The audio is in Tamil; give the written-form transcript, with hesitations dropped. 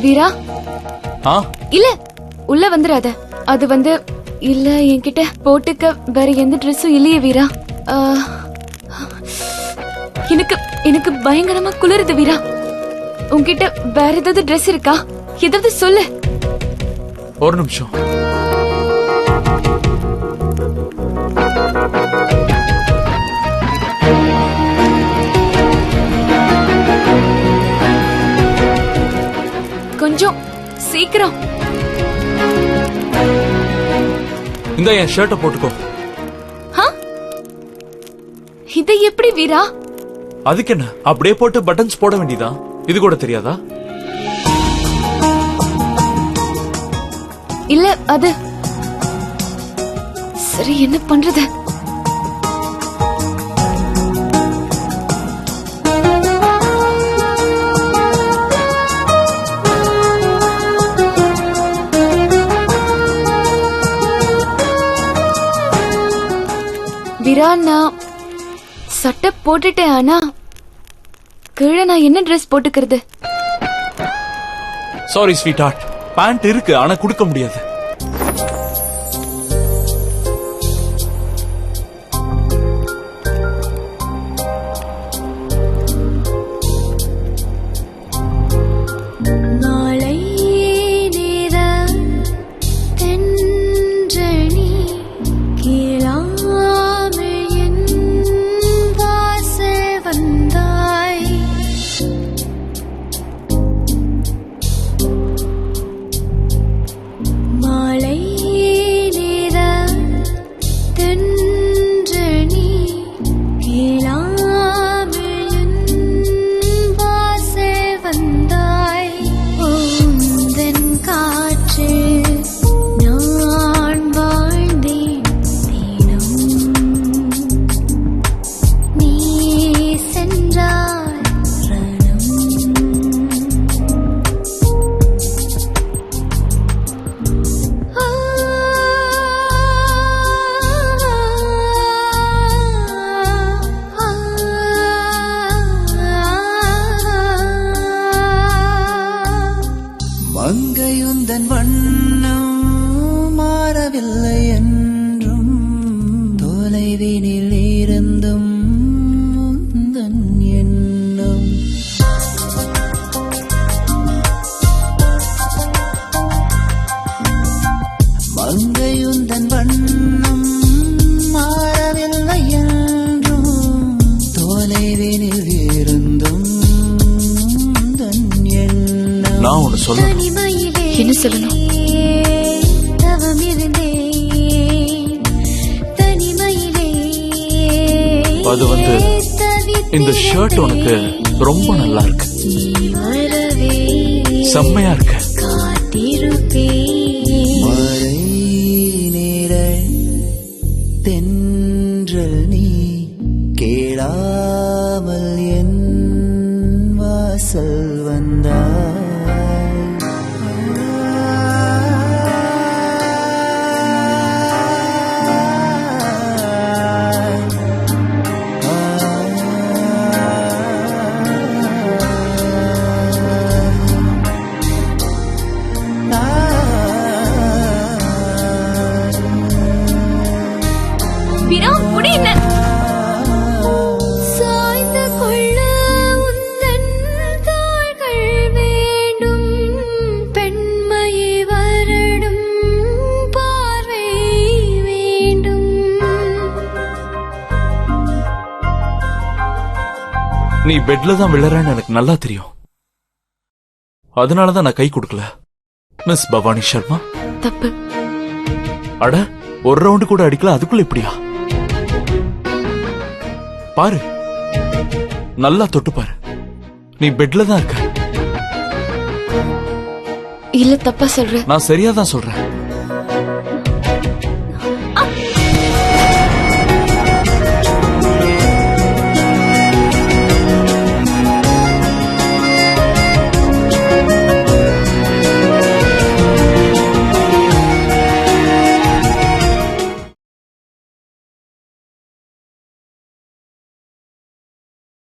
வீரா இல்ல உள்ள வந்துடாத. அது வந்து இல்ல என்கிட்ட போட்டுக்க வேற எந்த ட்ரெஸ்ஸும் இல்லையே வீரா. எனக்கு எனக்கு பயங்கரமா குளிருது வீரா. உன்கிட்ட வேற ஏதாவது ட்ரெஸ் இருக்கா? ஏதாவது சொல்லு. ஒரு நிமிஷம். கொஞ்சம் சீக்கிரம். இந்த என் ஷர்ட்டை போட்டுக்கோ. இதை எப்படி வீரா? அதுக்கு என்ன, அப்படியே போட்டு பட்டன்ஸ் போட வேண்டியதா? இது கூட தெரியாதா? இல்ல அது சரி, என்ன பண்றது? வீரா, நான் சட்டை போட்டுட்டேன். ஆனா கீழே நான் என்ன ட்ரெஸ் போட்டுக்கிறது? சாரி ஸ்வீட் ஹார்ட், பேண்ட் இருக்கு ஆனா கொடுக்க முடியாது. மங்கையுந்தன் வண்ணம் மாறவில்லை என்றும் தொலைவினில் இருந்தும் உந்தன் எண்ணம் மங்கையுந்தன் வண்ணம் மாறவில்லை என்றும் தொலைவினில் இருந்தும் உந்தன் எண்ணம். நான் ஒன்னு சொல்லணும். என்ன சொல்லணும்? அது வந்து இந்த ஷர்ட் உனக்கு ரொம்ப நல்லா இருக்கு, செம்மையா இருக்கு. மழை நீர தென்றல் நீ கேளாமல் என் வாசல் வந்தாய். வீரா, முடி என்ன? சாய்ந்து கொள்ள உந்தன் கால்கள் வேண்டும், பெண்மையை வருடும் பார்வை வேண்டும். நீ பெட்ல தான் விழறன்னு எனக்கு நல்லா தெரியும். அதனாலதான் நான் கை கொடுக்கல. மிஸ் பவானி சர்மா, தப்பு. அட, ஒரு ரவுண்டு கூட அடிக்கல, அதுக்குள்ள இப்படியா? பாரு, நல்லா தொட்டு பாரு. நீ பெட்ல தான் இருக்க. இல்ல, தப்பா சொல்ற. நான் சரியா தான் சொல்றேன்.